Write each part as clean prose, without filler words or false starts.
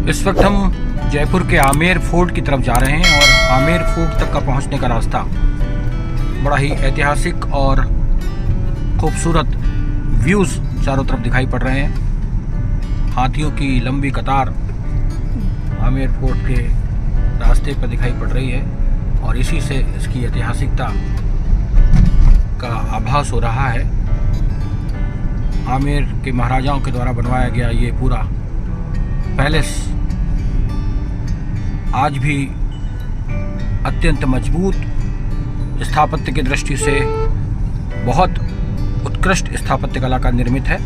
इस वक्त हम जयपुर के आमेर फोर्ट की तरफ जा रहे हैं और आमेर फोर्ट तक का पहुंचने का रास्ता बड़ा ही ऐतिहासिक और खूबसूरत व्यूज़ चारों तरफ दिखाई पड़ रहे हैं। हाथियों की लंबी कतार आमेर फोर्ट के रास्ते पर दिखाई पड़ रही है और इसी से इसकी ऐतिहासिकता का आभास हो रहा है। आमेर के महाराजाओं के द्वारा बनवाया गया ये पूरा पैलेस आज भी अत्यंत मजबूत स्थापत्य की दृष्टि से बहुत उत्कृष्ट स्थापत्य कला का निर्मित है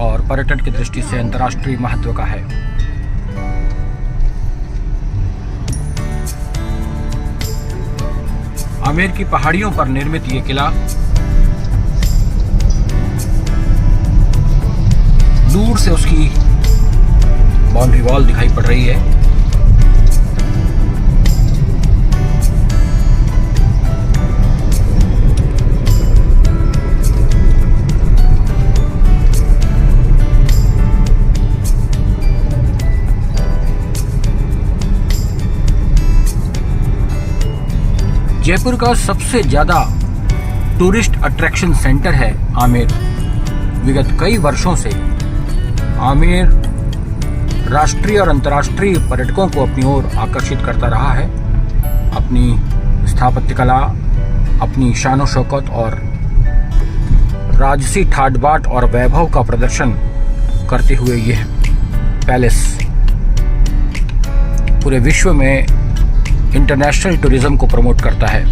और पर्यटन की दृष्टि से अंतर्राष्ट्रीय महत्व का है। आमेर की पहाड़ियों पर निर्मित ये किला दूर से उसकी बाउंड्री वॉल दिखाई पड़ रही है। जयपुर का सबसे ज्यादा टूरिस्ट अट्रैक्शन सेंटर है आमेर। विगत कई वर्षों से आमेर राष्ट्रीय और अंतर्राष्ट्रीय पर्यटकों को अपनी ओर आकर्षित करता रहा है। अपनी स्थापत्य कला, अपनी शान शौकत और राजसी ठाट बाट और वैभव का प्रदर्शन करते हुए यह पैलेस पूरे विश्व में इंटरनेशनल टूरिज्म को प्रमोट करता है।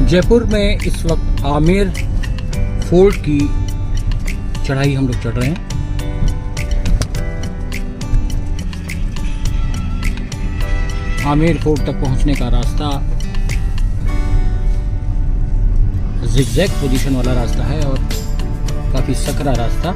जयपुर में इस वक्त आमेर फोर्ट की चढ़ाई हम लोग चढ़ रहे हैं। आमेर फोर्ट तक पहुंचने का रास्ता जिगजैग पोजीशन वाला रास्ता है और काफी सकरा रास्ता।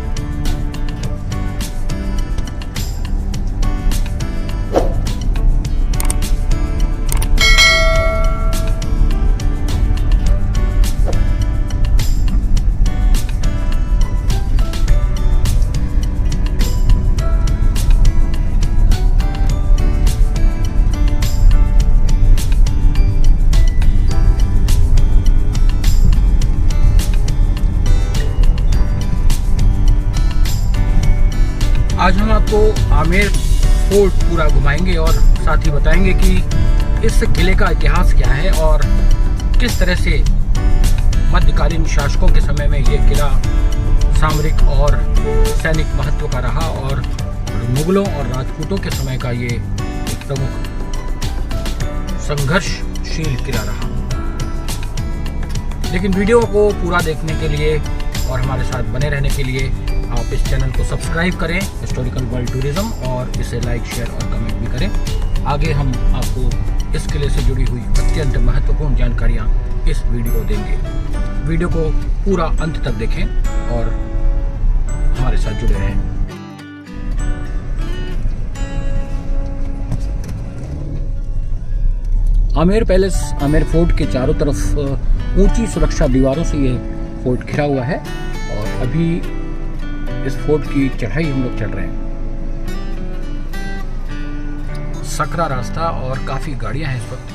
आज हम आपको आमेर फोर्ट पूरा घुमाएंगे और साथ ही बताएंगे कि इस किले का इतिहास क्या है और किस तरह से मध्यकालीन शासकों के समय में ये किला सामरिक और सैनिक महत्व का रहा और मुगलों और राजपूतों के समय का ये एक प्रमुख संघर्षशील किला रहा। लेकिन वीडियो को पूरा देखने के लिए और हमारे साथ बने रहने के लिए आप इस चैनल को सब्सक्राइब करें हिस्टोरिकल वर्ल्ड टूरिज्म और इसे लाइक, शेयर और कमेंट भी करें। आगे हम आपको इस किले से जुड़ी हुई अत्यंत महत्वपूर्ण जानकारियाँ इस वीडियो देंगे। वीडियो को पूरा अंत तक देखें और हमारे साथ जुड़े रहें। आमेर पैलेस आमेर फोर्ट के चारों तरफ ऊंची सुरक्षा दीवारों से ये फोर्ट घिरा हुआ है और अभी इस फोर्ट की चढ़ाई हम लोग चढ़ रहे हैं। सकरा रास्ता और काफी गाड़ियां हैं इस वक्त।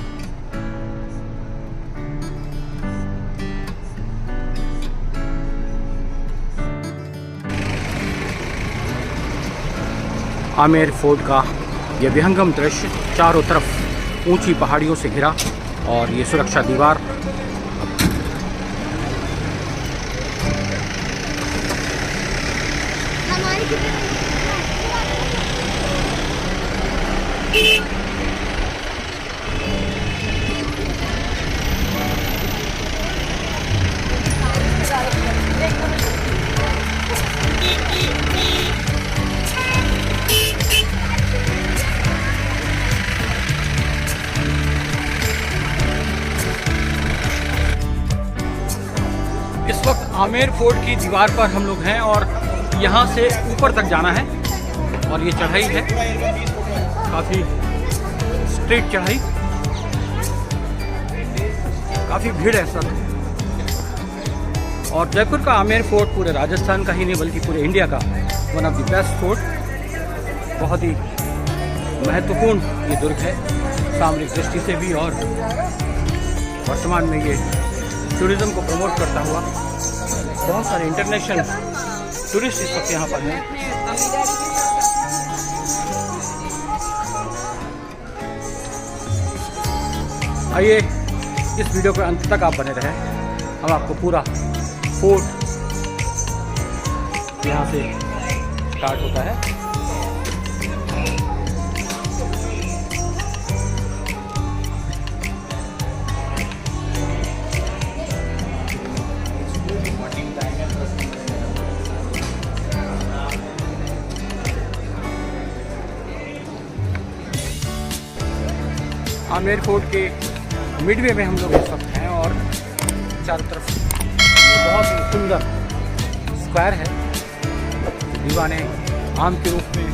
आमेर फोर्ट का यह विहंगम दृश्य चारों तरफ ऊंची पहाड़ियों से घिरा और ये सुरक्षा दीवार इस वक्त आमेर फोर्ट की दीवार पर हम लोग हैं और यहाँ से ऊपर तक जाना है और ये चढ़ाई है, काफ़ी स्ट्रेट चढ़ाई, काफ़ी भीड़ है सब और जयपुर का आमेर फोर्ट पूरे राजस्थान का ही नहीं बल्कि पूरे इंडिया का one of the best fort, बहुत ही महत्वपूर्ण ये दुर्ग है सामरिक दृष्टि से भी, और वर्तमान में ये टूरिज़्म को प्रमोट करता हुआ बहुत सारे इंटरनेशनल टूरिस्ट इस वक्त यहाँ पर हैं। आइए इस वीडियो के अंत तक आप बने रहें, हम आपको पूरा फोर्ट यहाँ से स्टार्ट होता है। आमेर फोर्ट के मिडवे में हम लोग इस वक्त हैं और चारों तरफ बहुत ही सुंदर स्क्वायर है। दीवाने आम के रूप में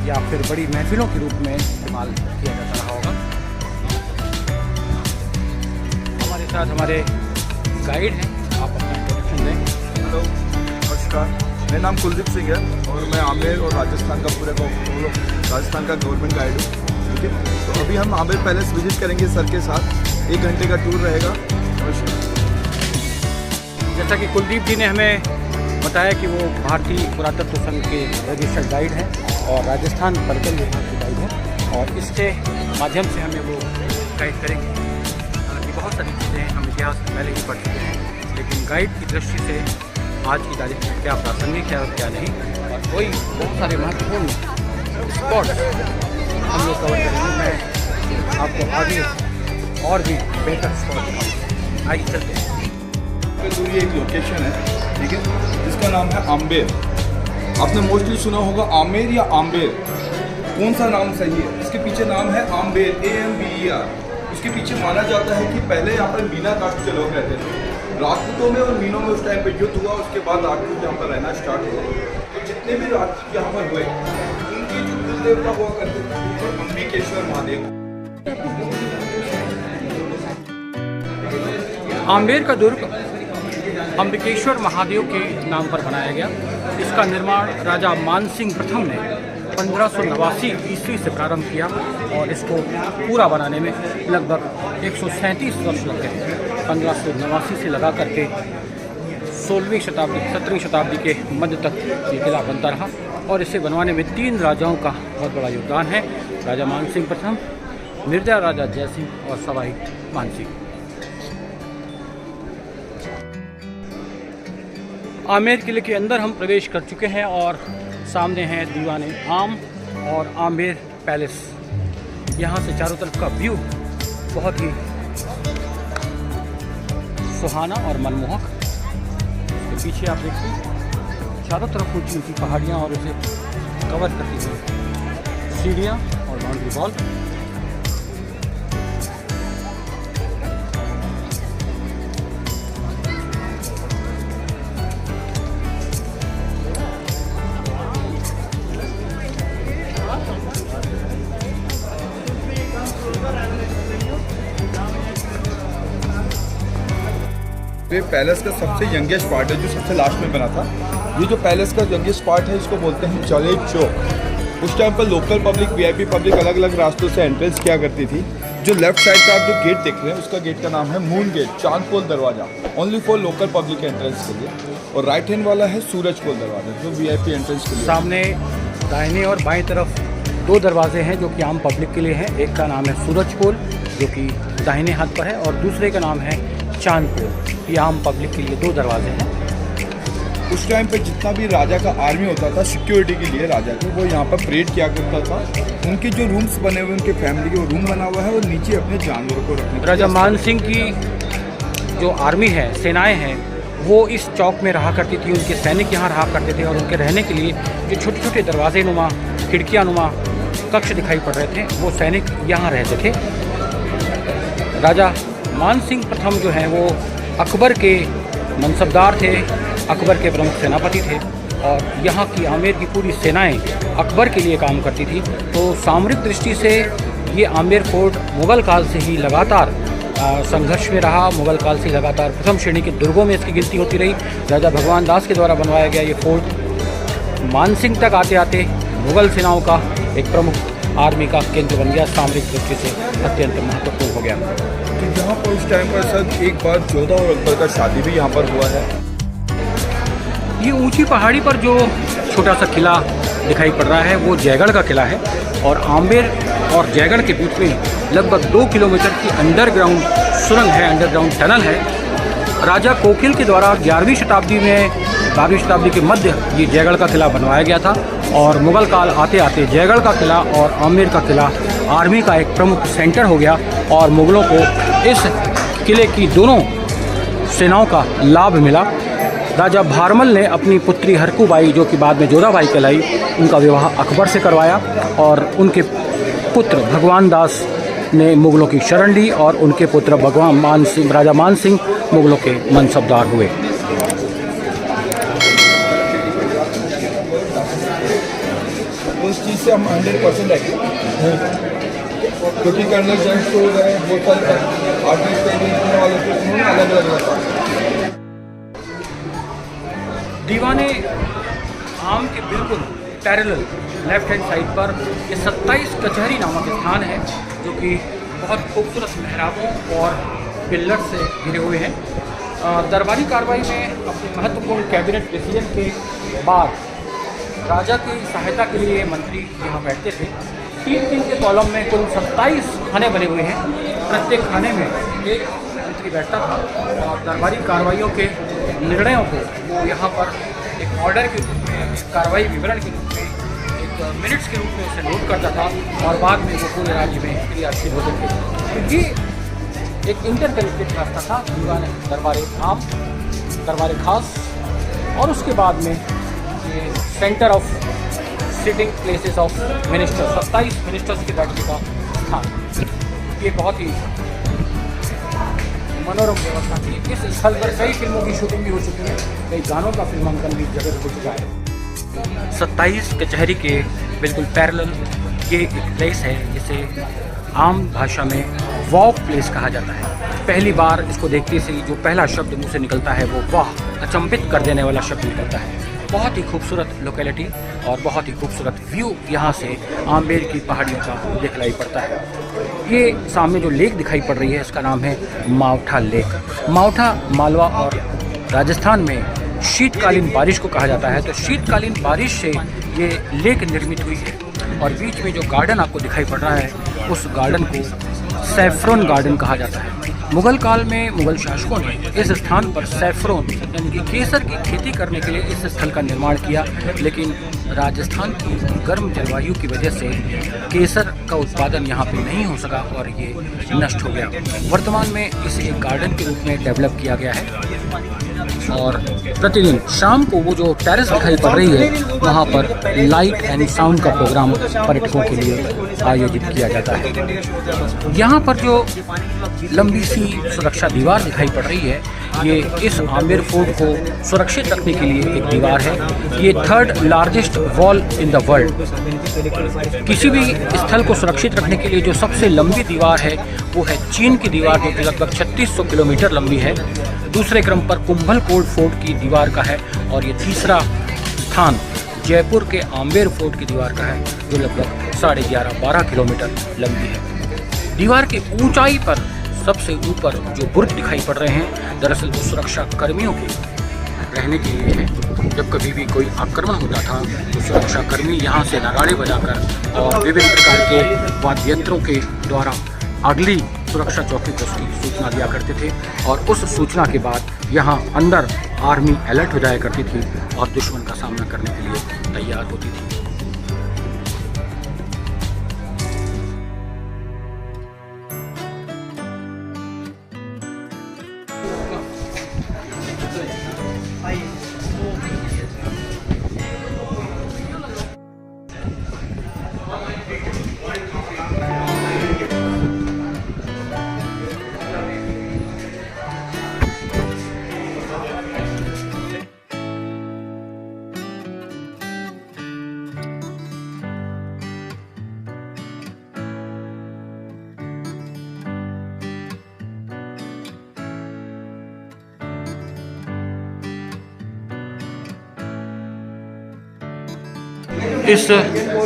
या फिर बड़ी महफिलों के रूप में इस्तेमाल किया जाता रहा होगा। हमारे साथ हमारे गाइड हैं, आप अपना इंट्रोडक्शन दें। हेलो, नमस्कार, मेरा नाम कुलदीप सिंह है और मैं आमेर और राजस्थान का पूरे राजस्थान का गवर्नमेंट गाइड हूँ। ठीक है, तो अभी हम आमेर पैलेस विजिट करेंगे सर के साथ, 1 घंटे का टूर रहेगा। जैसा कि कुलदीप जी ने हमें बताया कि वो भारतीय पुरातत्व संघ के रजिस्टर्ड गाइड हैं और राजस्थान पर्यटन विभाग के गाइड हैं, और इसके माध्यम से हमें वो गाइड करेंगे। हालांकि बहुत सारी चीज़ें हम इतिहास में पहले ही पढ़ चुके हैं, लेकिन गाइड की दृष्टि से आज की तारीख में क्या प्रासंगिक है और क्या नहीं, और वही बहुत सारे महत्वपूर्ण स्पॉट हम लोग कवर करेंगे। मैं आपको आगे और भी बेहतर स्पॉट दिखाऊंगा। आइए चलते हैं। तो ये एक लोकेशन है, ठीक है, जिसका नाम है आम्बेर। आपने मोस्टली सुना होगा आमेर या आम्बेर, कौन सा नाम सही है? इसके पीछे नाम है आम्बेर, AMBER। इसके पीछे माना जाता है कि पहले यहाँ पर मीना कास्ट के लोग रहते थे। राजपूतों में और मीनों में उस टाइम पर युद्ध हुआ, उसके बाद राजपूत यहाँ पर रहना स्टार्ट हुआ। तो जितने भी राजपूत यहाँ पर हुए, उनके जो कुल देवता हुआ करते थे अंबिकेश्वर महादेव। आमेर का दुर्ग अंबिकेश्वर महादेव के नाम पर बनाया गया। इसका निर्माण राजा मानसिंह प्रथम ने 1589 ईस्वी से प्रारंभ किया और इसको पूरा बनाने में लगभग 137 वर्ष लग गए। 1589 से लगा करके 16वीं शताब्दी 17वीं शताब्दी के मध्य तक ये किला बनता रहा, और इसे बनवाने में 3 राजाओं का बहुत बड़ा योगदान है। राजा मानसिंह प्रथम, मिर्जा राजा जयसिंह और सवाई मानसिंह। आमेर किले के अंदर हम प्रवेश कर चुके हैं और सामने हैं दीवाने आम और आमेर पैलेस। यहाँ से चारों तरफ का व्यू बहुत ही सुहाना और मनमोहक। इसके पीछे आप देखिए चारों तरफ ऊंची ऊंची पहाड़ियाँ और उसे कवर करती हुई सीढ़ियाँ और बाउंड्री वॉल। ये पैलेस का सबसे यंगेस्ट पार्ट है, जो सबसे लास्ट में बना था। ये जो पैलेस का यंगेस्ट पार्ट है, इसको बोलते हैं जलेब चौक। उस टाइम पर लोकल पब्लिक, VIP पब्लिक अलग अलग रास्तों से एंट्रेंस किया करती थी। जो लेफ्ट साइड का आप जो गेट देख रहे हैं, उसका गेट का नाम है मून गेट, चांद पोल दरवाजा, only for local public entrance के लिए। और राइट हैंड वाला है सूरज पोल दरवाजा, जो VIP एंट्रेंस के लिए। सामने दाहिने और बाएं तरफ 2 दरवाजे हैं जो कि आम पब्लिक के लिए हैं। एक का नाम है सूरज पोल जो कि दाहिने हाथ पर है, और दूसरे का नाम है चांद पोल। ये आम पब्लिक के लिए 2 दरवाजे हैं। उस टाइम पे जितना भी राजा का आर्मी होता था सिक्योरिटी के लिए राजा को, वो यहाँ पर परेड किया करता था। उनके जो रूम्स बने हुए, उनके फैमिली के रूम बना हुआ है, और नीचे अपने जानवरों को रखने। राजा मान सिंह की जो आर्मी है, सेनाएं हैं, वो इस चौक में रहा करती थी। उनके सैनिक यहाँ रहा करते थे, और उनके रहने के लिए जो छोटे छोटे दरवाजे नुमा, खिड़कियाँ नुमा कक्ष दिखाई पड़ रहे थे, वो सैनिक यहाँ रहते थे। राजा मान सिंह प्रथम जो हैं वो अकबर के मनसबदार थे, अकबर के प्रमुख सेनापति थे, और यहाँ की आमेर की पूरी सेनाएं अकबर के लिए काम करती थी। तो सामरिक दृष्टि से ये आमेर फोर्ट मुग़ल काल से ही लगातार संघर्ष में रहा। मुगल काल से लगातार प्रथम श्रेणी के दुर्गों में इसकी गिनती होती रही। राजा भगवान दास के द्वारा बनवाया गया ये फोर्ट मानसिंह तक आते आते मुगल सेनाओं का एक प्रमुख आर्मी का केंद्र बन गया, सामरिक दृष्टि से अत्यंत महत्वपूर्ण हो गया। तो यहाँ पर उस टाइम पर सर एक बार जोधा और अकबर का शादी भी यहाँ पर हुआ है। ये ऊंची पहाड़ी पर जो छोटा सा किला दिखाई पड़ रहा है वो जयगढ़ का किला है और आम्बेर और जयगढ़ के बीच में लगभग 2 किलोमीटर की अंडरग्राउंड सुरंग है, अंडरग्राउंड टनल है। राजा कोकिल के द्वारा 11वीं शताब्दी में 12वीं शताब्दी के मध्य ये जयगढ़ का किला बनवाया गया था और मुगल काल आते आते जयगढ़ का किला और आमेर का किला आर्मी का एक प्रमुख सेंटर हो गया और मुगलों को इस किले की दोनों सेनाओं का लाभ मिला। राजा भारमल ने अपनी पुत्री हरकूबाई, जो कि बाद में जोधाबाई कहलाई, उनका विवाह अकबर से करवाया और उनके पुत्र भगवान दास ने मुगलों की शरण ली और उनके पुत्र राजा मान सिंह मुगलों के मनसबदार हुए। उस चीज़ से हम 100% एग्री, क्योंकि कर्नल जंग हो गए, बहुत सारे आर्टिस्ट वाले थे, उन्होंने अलग अलग रखा। दीवाने आम के बिल्कुल पैरेलल लेफ्ट हैंड साइड पर ये 27 कचहरी नामक स्थान है, जो कि बहुत खूबसूरत मेहराबों और पिल्लर से घिरे हुए हैं। दरबारी कार्रवाई में अपने महत्वपूर्ण कैबिनेट डिसीजन के बाद राजा की सहायता के लिए मंत्री यहाँ बैठते थे। 3 के कॉलम में कुल 27 खाने बने हुए हैं, प्रत्येक खाने में एक मंत्री बैठता था और दरबारी कार्रवाइयों के निर्णयों को वो यहाँ पर एक ऑर्डर के रूप में, कार्रवाई विवरण के रूप में, एक मिनट्स के रूप में उसे नोट करता था और बाद में वो पूरे राज्य में क्रियाशील होते थे। तो ये एक इंटरकनेक्टेड रास्ता था दीवान दरबार आम, दरबार खास और उसके बाद में ये centre of sitting places of ministers, 27 ministers के बैठने का स्थान। ये बहुत ही मनोरम व्यवस्था थी। इस स्थल पर कई फिल्मों की शूटिंग भी हो चुकी है, कई गानों का फिल्मांकन भी जगह हो चुका है। 27 कचहरी के बिल्कुल पैरेलल ये एक प्लेस है जिसे आम भाषा में वॉक प्लेस कहा जाता है। पहली बार इसको देखते से जो पहला शब्द मुंह से निकलता है वो वाह, अचंभित कर देने वाला शब्द निकलता है। बहुत ही खूबसूरत लोकेलिटी और बहुत ही खूबसूरत व्यू यहाँ से आम्बेर की पहाड़ियों का दिखलाई पड़ता है। ये सामने जो लेक दिखाई पड़ रही है इसका नाम है मावठा लेक। मावठा मालवा और राजस्थान में शीतकालीन बारिश को कहा जाता है। तो शीतकालीन बारिश से ये लेक निर्मित हुई है और बीच में जो गार्डन आपको दिखाई पड़ रहा है उस गार्डन को सैफ्रॉन गार्डन कहा जाता है। मुगल काल में मुगल शासकों ने इस स्थान पर सैफ्रॉन यानी कि केसर की खेती करने के लिए इस स्थल का निर्माण किया, लेकिन राजस्थान की गर्म जलवायु की वजह से केसर का उत्पादन यहाँ पे नहीं हो सका और ये नष्ट हो गया। वर्तमान में इसे एक गार्डन के रूप में डेवलप किया गया है और प्रतिदिन शाम को वो जो टेरेस दिखाई पड़ रही है वहाँ पर लाइट एंड साउंड का प्रोग्राम पर्यटकों के लिए आयोजित किया जाता है। यहाँ पर जो लंबी सी सुरक्षा दीवार दिखाई पड़ रही है ये इस आमेर फोर्ट को सुरक्षित रखने के लिए एक दीवार है। ये 3rd largest wall in the world. किसी भी स्थल को सुरक्षित रखने के लिए जो सबसे लंबी दीवार है वो है चीन की दीवार, जो कि लगभग 3600 किलोमीटर लंबी है। दूसरे क्रम पर कुंभलकोट फोर्ट की दीवार का है और ये तीसरा स्थान जयपुर के आम्बेर फोर्ट की दीवार का है, जो लगभग 11.5-12 किलोमीटर लंबी है। दीवार की ऊंचाई पर सबसे ऊपर जो बुर्ज दिखाई पड़ रहे हैं दरअसल वो सुरक्षा कर्मियों के रहने के लिए है। जब कभी भी कोई आक्रमण होता था तो सुरक्षा कर्मी यहाँ से नगाड़े बजाकर और विभिन्न प्रकार के वाद्य यंत्रों के द्वारा अगली सुरक्षा चौकी को उसकी सूचना दिया करते थे और उस सूचना के बाद यहाँ अंदर आर्मी अलर्ट हो जाया करती थी और दुश्मन का सामना करने के लिए तैयार होती थी। इस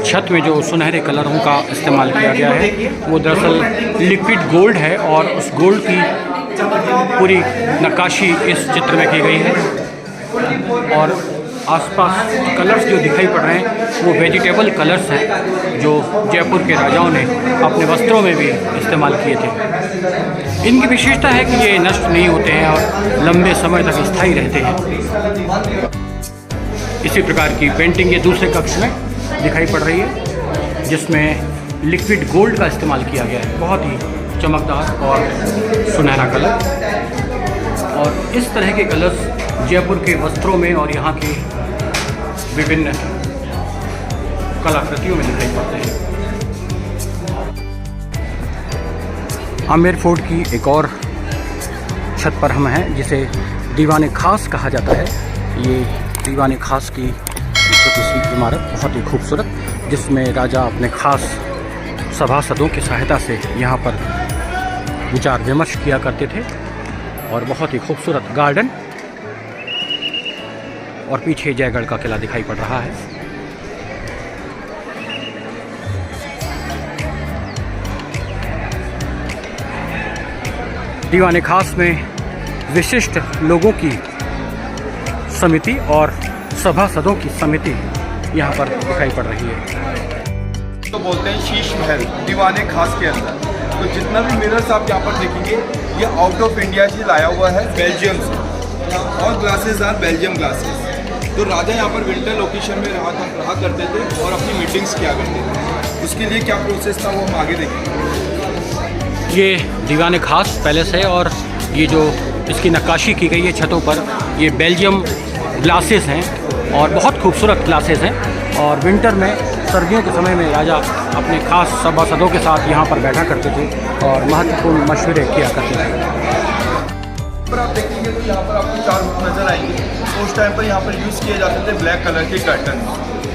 छत में जो सुनहरे कलरों का इस्तेमाल किया गया है वो दरअसल लिक्विड गोल्ड है और उस गोल्ड की पूरी नक्काशी इस चित्र में की गई है। और आसपास कलर्स जो दिखाई पड़ रहे हैं वो वेजिटेबल कलर्स हैं जो जयपुर के राजाओं ने अपने वस्त्रों में भी इस्तेमाल किए थे। इनकी विशेषता है कि ये नष्ट नहीं होते हैं और लंबे समय तक स्थायी रहते हैं। इसी प्रकार की पेंटिंग ये दूसरे कक्ष में दिखाई पड़ रही है जिसमें लिक्विड गोल्ड का इस्तेमाल किया गया है, बहुत ही चमकदार और सुनहरा कलर। और इस तरह के कलर्स जयपुर के वस्त्रों में और यहाँ के विभिन्न कलाकृतियों में दिखाई पड़ते हैं। आमेर फोर्ट की एक और छत पर हम हैं जिसे दीवाने खास कहा जाता है। ये दीवाने खास की छोटी सी इमारत बहुत ही खूबसूरत, जिसमें राजा अपने खास सभासदों की सहायता से यहाँ पर विचार विमर्श किया करते थे। और बहुत ही खूबसूरत गार्डन और पीछे जयगढ़ का किला दिखाई पड़ रहा है। दीवाने खास में विशिष्ट लोगों की समिति और सभासदों की समिति यहाँ पर दिखाई पड़ रही है। तो बोलते हैं शीश महल दीवाने खास के अंदर। तो जितना भी मिरर्स आप यहाँ पर देखेंगे ये आउट ऑफ इंडिया से लाया हुआ है, बेल्जियम से। और ग्लासेस आर बेल्जियम ग्लासेस। तो राजा यहाँ पर विंटर लोकेशन में रहा करते थे और अपनी मीटिंग्स किया करते थे। उसके लिए क्या प्रोसेस था वो हम आगे देखेंगे। ये दीवाने खास पैलेस है और ये जो इसकी नक्काशी की गई है छतों पर, ये बेल्जियम ग्लासेस हैं और बहुत खूबसूरत ग्लासेस हैं। और विंटर में, सर्दियों के समय में राजा अपने खास सभासदों के साथ यहाँ पर बैठा करते थे और महत्वपूर्ण मशवरे किया करते थे। पर आप देखेंगे तो यहाँ पर आपको 4 हुक नजर आएंगे। तो उस टाइम पर यहाँ पर यूज़ किए जाते थे ब्लैक कलर के कर्टन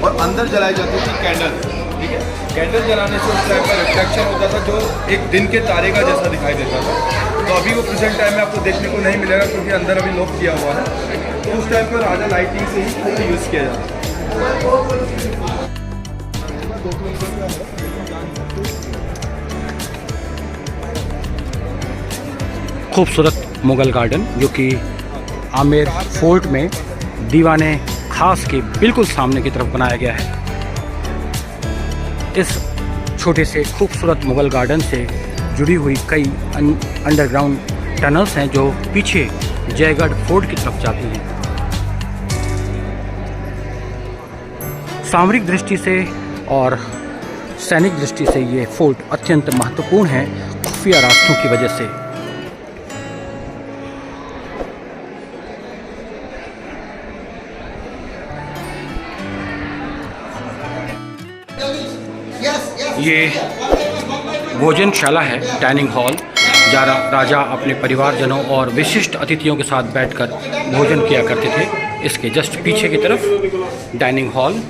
और अंदर जलाई जाती थी कैंडल। ठीक है, कैंडल जलाने से उस टाइम पर रिफ्लेक्शन होता था जो एक दिन के तारे का जैसा दिखाई देता था। तो अभी वो प्रेजेंट टाइम में आपको देखने को नहीं मिलेगा क्योंकि अंदर अभी लॉक किया हुआ है। तो उस टाइम पर राजा लाइटिंग से ही यूज़ किया जाता है। खूबसूरत मुगल गार्डन जो कि आमेर फोर्ट में दीवाने खास के बिल्कुल सामने की तरफ बनाया गया है। इस छोटे से खूबसूरत मुगल गार्डन से जुड़ी हुई कई अंडरग्राउंड टनल्स हैं जो पीछे जयगढ़ फोर्ट की तरफ जाती हैं। सामरिक दृष्टि से और सैनिक दृष्टि से ये फोर्ट अत्यंत महत्वपूर्ण है खुफिया रास्तों की वजह से। ये भोजनशाला है, डाइनिंग हॉल, जहाँ राजा अपने परिवारजनों और विशिष्ट अतिथियों के साथ बैठकर भोजन किया करते थे। इसके जस्ट पीछे की तरफ डाइनिंग हॉल।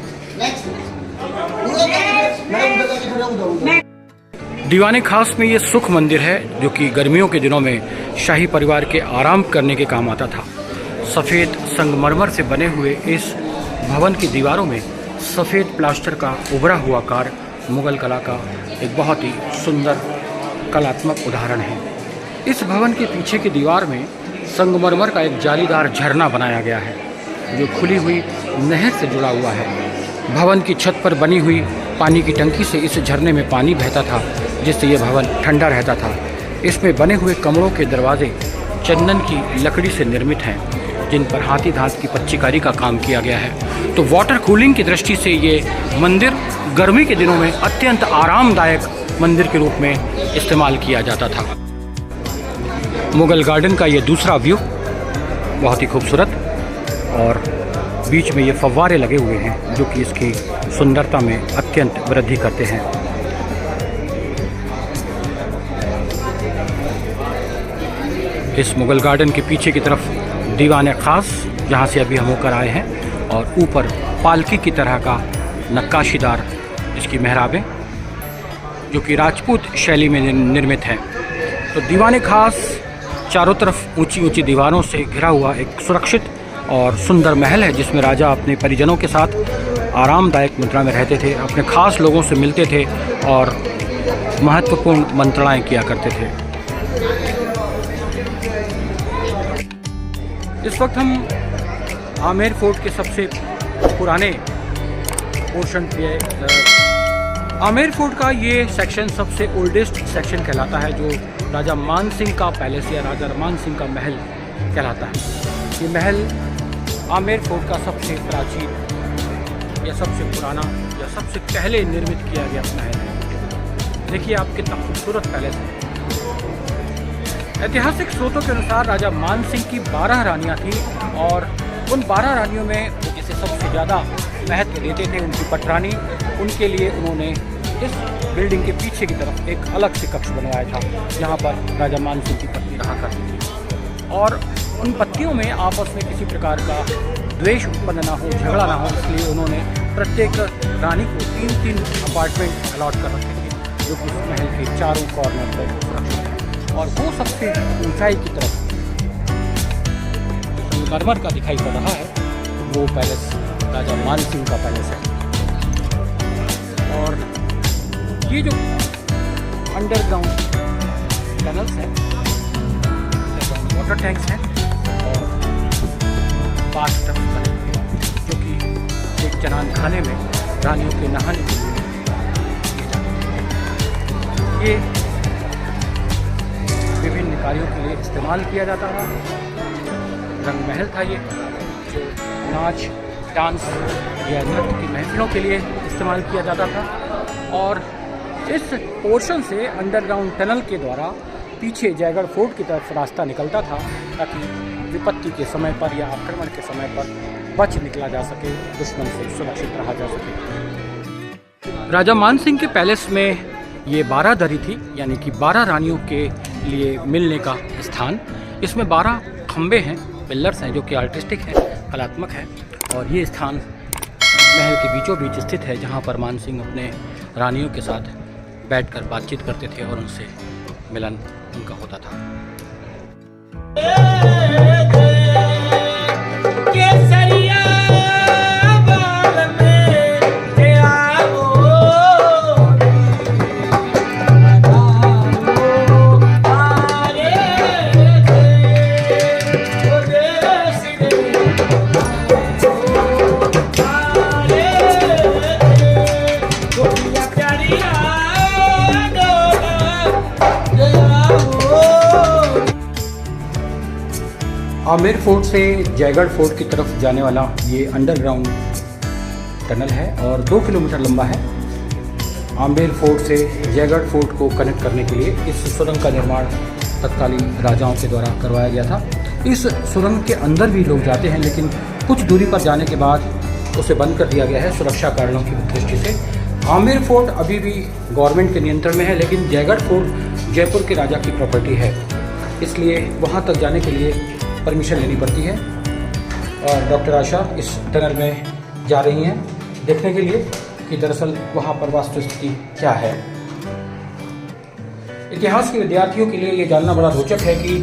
दीवाने खास में ये सुख मंदिर है जो कि गर्मियों के दिनों में शाही परिवार के आराम करने के काम आता था। सफ़ेद संगमरमर से बने हुए इस भवन की दीवारों में सफ़ेद प्लास्टर का उभरा हुआ कार मुगल कला का एक बहुत ही सुंदर कलात्मक उदाहरण है। इस भवन के पीछे की दीवार में संगमरमर का एक जालीदार झरना बनाया गया है जो खुली हुई नहर से जुड़ा हुआ है। भवन की छत पर बनी हुई पानी की टंकी से इस झरने में पानी बहता था जिससे यह भवन ठंडा रहता था। इसमें बने हुए कमरों के दरवाजे चंदन की लकड़ी से निर्मित हैं जिन पर हाथी दांत की पच्चीकारी का काम किया गया है। तो वाटर कूलिंग की दृष्टि से ये मंदिर गर्मी के दिनों में अत्यंत आरामदायक मंदिर के रूप में इस्तेमाल किया जाता था। मुगल गार्डन का ये दूसरा व्यू बहुत ही खूबसूरत और बीच में ये फव्वारे लगे हुए हैं जो कि इसकी सुंदरता में अत्यंत वृद्धि करते हैं। इस मुगल गार्डन के पीछे की तरफ दीवाने खास जहाँ से अभी हम होकर आए हैं और ऊपर पालकी की तरह का नक्काशीदार इसकी मेहराबें जो कि राजपूत शैली में निर्मित हैं। तो दीवाने खास चारों तरफ ऊंची ऊंची दीवारों से घिरा हुआ एक सुरक्षित और सुंदर महल है जिसमें राजा अपने परिजनों के साथ आरामदायक मुद्रा में रहते थे, अपने ख़ास लोगों से मिलते थे और महत्वपूर्ण मंत्रणाएं किया करते थे। इस वक्त हम आमेर फोर्ट के सबसे पुराने पोर्शन पे आमेर फोर्ट का ये सेक्शन सबसे ओल्डेस्ट सेक्शन कहलाता है, जो राजा मान सिंह का पैलेस या राजा मान सिंह का महल कहलाता है। ये महल आमेर फोर्ट का सबसे प्राचीन या सबसे पुराना या सबसे पहले निर्मित किया गया महल है। देखिए आप कितना खूबसूरत पैलेस है। ऐतिहासिक स्रोतों के अनुसार राजा मान सिंह की 12 रानियां थीं और उन 12 रानियों में जिसे सबसे ज़्यादा महत्व देते थे उनकी पटरानी, उनके लिए उन्होंने इस बिल्डिंग के पीछे की तरफ एक अलग से कक्ष बनवाया था, जहाँ पर राजा मान सिंह की पत्नी रहा करती थी। और उन पत्नियों में आपस में किसी प्रकार का द्वेष उत्पन्न ना हो, झगड़ा ना हो, इसलिए उन्होंने प्रत्येक रानी को 3-3 अपार्टमेंट अलॉट कर रखे थे, जो कि उस महल के चारों कॉर्नर पर सुरक्षित है। और वो सबसे ऊंचाई की तरफ संगमरमर का दिखाई पड़ रहा है, वो पैलेस राजा मान सिंह का पैलेस है। और ये जो अंडरग्राउंड टनल्स हैं, वाटर टैंक्स हैं और बाथ टब बने हुए हैं, जो कि एक जनान खाने में रानियों के नहाने के लिए किए जाते हैं। ये विभिन्न कार्यों के लिए इस्तेमाल किया जाता था। रंग महल था ये, जो नाच, डांस या नृत्य की महफिलों के लिए इस्तेमाल किया जाता था। और इस पोर्शन से अंडरग्राउंड टनल के द्वारा पीछे जयगढ़ फोर्ट की तरफ रास्ता निकलता था, ताकि विपत्ति के समय पर या आक्रमण के समय पर बच निकला जा सके, दुश्मन से सुरक्षित रहा जा सके। राजा मान सिंह के पैलेस में ये 12 दरी थी, यानी कि 12 रानियों के लिए मिलने का स्थान। इसमें 12 खंबे हैं, पिलर्स हैं, जो कि आर्टिस्टिक है, कलात्मक है। और ये स्थान महल के बीचों बीच स्थित है, जहाँ पर मान सिंह अपने रानियों के साथ बैठकर बातचीत करते थे और उनसे मिलन उनका होता था। आमेर फोर्ट से जयगढ़ फोर्ट की तरफ जाने वाला ये अंडरग्राउंड टनल है और 2 किलोमीटर लंबा है। आमेर फोर्ट से जयगढ़ फोर्ट को कनेक्ट करने के लिए इस सुरंग का निर्माण तत्कालीन राजाओं के द्वारा करवाया गया था। इस सुरंग के अंदर भी लोग जाते हैं, लेकिन कुछ दूरी पर जाने के बाद उसे बंद कर दिया गया है सुरक्षा कारणों की दृष्टि से। आमेर फोर्ट अभी भी गवर्नमेंट के नियंत्रण में है, लेकिन जयगढ़ फोर्ट जयपुर के राजा की प्रॉपर्टी है, इसलिए वहाँ तक जाने के लिए परमिशन लेनी पड़ती है। और डॉक्टर आशा इस टनल में जा रही हैं देखने के लिए कि दरअसल वहाँ पर वास्तुस्थिति क्या है। इतिहास के विद्यार्थियों के लिए ये जानना बड़ा रोचक है कि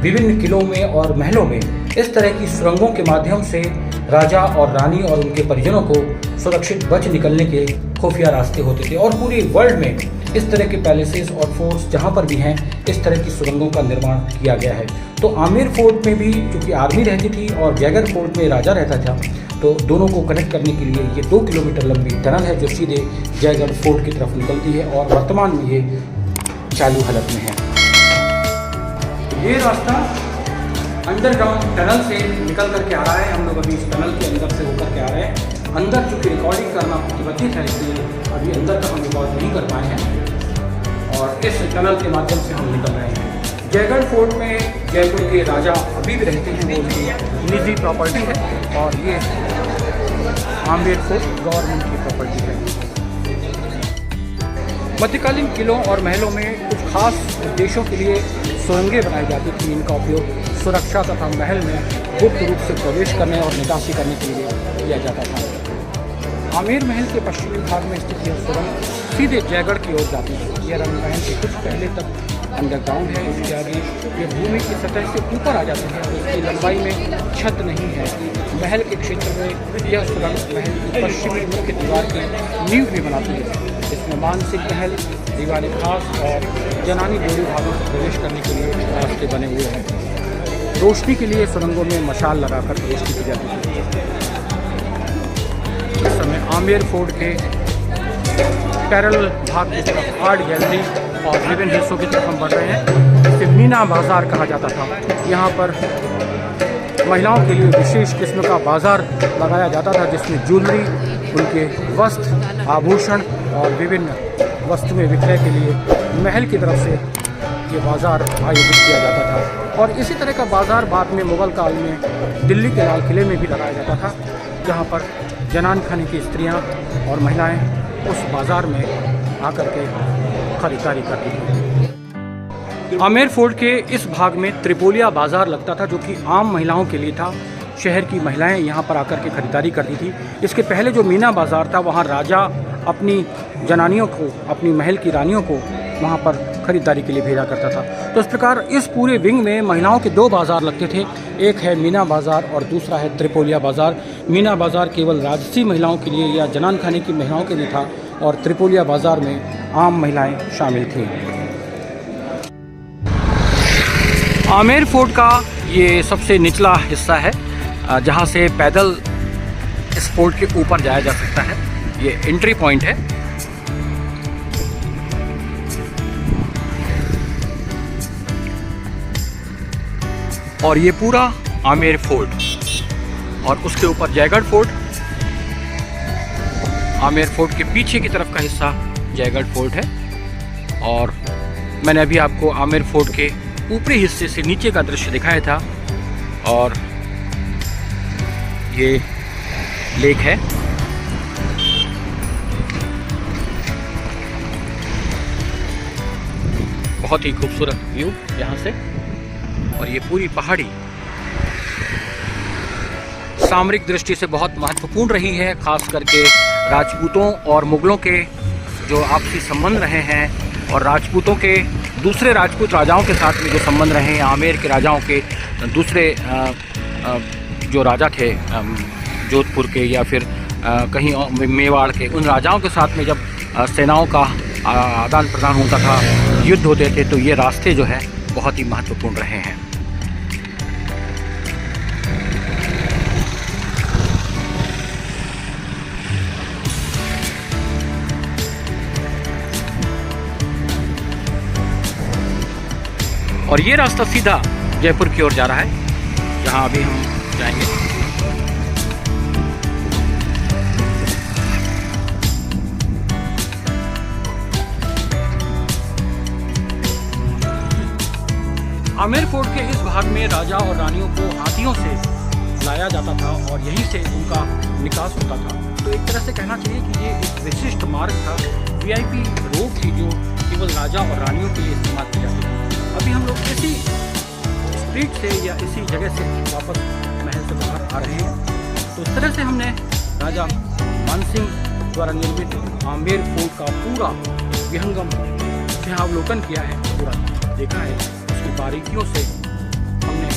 विभिन्न किलों में और महलों में इस तरह की सुरंगों के माध्यम से राजा और रानी और उनके परिजनों को सुरक्षित बच निकलने के खुफिया रास्ते होते थे। और पूरे वर्ल्ड में इस तरह के पैलेसेस और फोर्ट्स जहाँ पर भी हैं, इस तरह की सुरंगों का निर्माण किया गया है। तो आमेर फोर्ट में भी चूँकि आर्मी रहती थी और जयगढ़ फोर्ट में राजा रहता था, तो दोनों को कनेक्ट करने के लिए ये 2 किलोमीटर लंबी टनल है, जो सीधे जयगढ़ फोर्ट की तरफ निकलती है और वर्तमान में ये चालू हालत में है। ये रास्ता अंडरग्राउंड टनल से निकल करके आ रहा है। हम लोग अभी इस टनल के अंदर से होकर के आ रहे हैं। अंदर चूँकि रिकॉर्डिंग करना प्रतिबंधित है, इसलिए अभी अंदर तक हम रिकॉर्ड नहीं कर पाए हैं और इस टनल के माध्यम से हम निकल रहे हैं। जयगढ़ फोर्ट में जयपुर के राजा अभी भी रहते हैं, वो उनकी निजी प्रॉपर्टी है और ये आमेर फोर्ट गवर्नमेंट की प्रॉपर्टी है। मध्यकालीन किलों और महलों में कुछ खास उद्देश्यों के लिए सुरंगें बनाई जाती थी। इनका उपयोग सुरक्षा तथा महल में गुप्त रूप से प्रवेश करने और निकासी करने के लिए किया जाता था। आमेर महल के पश्चिमी भाग में स्थित यह सुरंग सीधे जयगढ़ की ओर जाती है। यह रंग महल के कुछ पहले तक अंडरग्राउंड है। इसके आगे ये भूमि की सतह से ऊपर आ जाते हैं। इसकी लंबाई में छत नहीं है। महल के क्षेत्र में यह सुरंग महल की पश्चिमी मुख्य दीवार की नींव भी बनाती है। इसमें मानसिक महल, दीवारें खास और जनानी जोड़ी भागों से प्रवेश करने के लिए रास्ते बने हुए हैं। रोशनी के लिए सुरंगों में मशाल लगाकर रोशनी की जाती है। इस समय आमेर फोर्ट के पैरेलल भाग की तरफ आर्ट गैलरी और विभिन्न हिस्सों की तरफ हम बढ़ रहे हैं। इसे मीना बाज़ार कहा जाता था। यहाँ पर महिलाओं के लिए विशेष किस्म का बाज़ार लगाया जाता था, जिसमें ज्वेलरी, उनके वस्त्र, आभूषण और विभिन्न वस्तुएं विक्रय के लिए महल की तरफ से ये बाज़ार आयोजित किया जाता था। और इसी तरह का बाज़ार बाद में मुग़ल काल में दिल्ली के लाल किले में भी लगाया जाता था, जहाँ पर जनान खाने की स्त्रियाँ और महिलाएँ उस बाज़ार में आकर के खरीदारी करती थी। आमेर फोर्ट के इस भाग में त्रिपोलिया बाज़ार लगता था, जो कि आम महिलाओं के लिए था। शहर की महिलाएं यहाँ पर आकर के खरीदारी करती थी। इसके पहले जो मीना बाज़ार था, वहाँ राजा अपनी जनानियों को, अपनी महल की रानियों को वहाँ पर खरीदारी के लिए भेजा करता था। तो इस प्रकार इस पूरे विंग में महिलाओं के दो बाज़ार लगते थे। एक है मीना बाज़ार और दूसरा है त्रिपोलिया बाज़ार। मीना बाज़ार केवल राजसी महिलाओं के लिए या जनान खाने की महिलाओं के लिए था, और त्रिपोलिया बाज़ार में आम महिलाएं शामिल थीं। आमेर फोर्ट का ये सबसे निचला हिस्सा है, जहाँ से पैदल इस फोर्ट के ऊपर जाया जा सकता है। ये एंट्री पॉइंट है। और ये पूरा आमेर फोर्ट और उसके ऊपर जयगढ़ फोर्ट। आमेर फोर्ट के पीछे की तरफ का हिस्सा जयगढ़ फोर्ट है। और मैंने अभी आपको आमेर फोर्ट के ऊपरी हिस्से से नीचे का दृश्य दिखाया था। और ये लेक है। बहुत ही खूबसूरत व्यू यहाँ से। और ये पूरी पहाड़ी सामरिक दृष्टि से बहुत महत्वपूर्ण रही है, खास करके राजपूतों और मुगलों के जो आपसी संबंध रहे हैं, और राजपूतों के दूसरे राजपूत राजाओं के साथ में जो संबंध रहे हैं, आमेर के राजाओं के दूसरे जो राजा थे जोधपुर के या फिर कहीं मेवाड़ के, उन राजाओं के साथ में जब सेनाओं का आदान प्रदान होता था, युद्ध होते थे, तो ये रास्ते जो है बहुत ही महत्वपूर्ण रहे हैं। और ये रास्ता सीधा जयपुर की ओर जा रहा है, जहाँ अभी हम जाएंगे। आमेर फोर्ट के इस भाग में राजा और रानियों को हाथियों से लाया जाता था और यहीं से उनका निकास होता था। तो एक तरह से कहना चाहिए कि ये एक विशिष्ट मार्ग था, वीआईपी रोड थी, जो केवल राजा और रानियों के लिए इस्तेमाल की जाती थी। अभी हम लोग इसी स्ट्रीट से या इसी जगह से वापस महल से बाहर आ रहे हैं। तो इस तरह से हमने राजा मानसिंह द्वारा निर्मित आमेर फोर्ट का पूरा विहंगम यहाँ अवलोकन किया है, पूरा देखा है। उसकी बारीकियों से हमने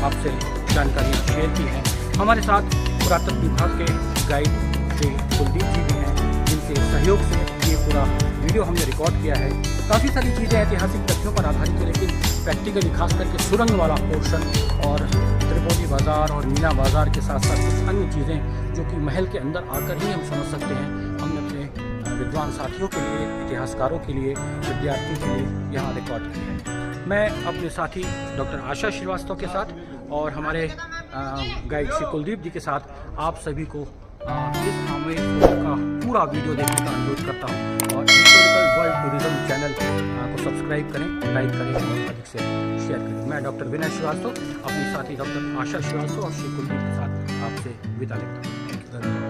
आपसे जानकारियाँ शेयर की हैं। हमारे साथ पुरातत्व विभाग के गाइड श्री कुलदीप जी भी हैं, जिनके सहयोग से ये पूरा वीडियो हमने रिकॉर्ड किया है। काफ़ी सारी चीज़ें ऐतिहासिक तथ्यों पर आधारित है, लेकिन प्रैक्टिकली खास करके सुरंग वाला पोर्शन और त्रिपोली बाज़ार और मीना बाज़ार के साथ साथ कुछ अन्य चीज़ें जो कि महल के अंदर आकर ही हम समझ सकते हैं, हमने अपने विद्वान साथियों के लिए, इतिहासकारों के लिए, विद्यार्थियों के लिए यहाँ रिकॉर्ड की है। मैं अपने साथी डॉक्टर आशा श्रीवास्तव के साथ और हमारे गाइड श्री कुलदीप जी के साथ आप सभी को इस आमेर फोर्ट का पूरा वीडियो देखने का अनुरोध करता हूँ। और हिस्टोरिकल वर्ल्ड टूरिज्म चैनल को सब्सक्राइब करें, लाइक करें और अधिक से शेयर करें। मैं डॉक्टर विनय श्रीवास्तव अपने साथी डॉक्टर आशा श्रीवास्तव और श्री कुलदीप के साथ आपसे विदा लेता हूँ।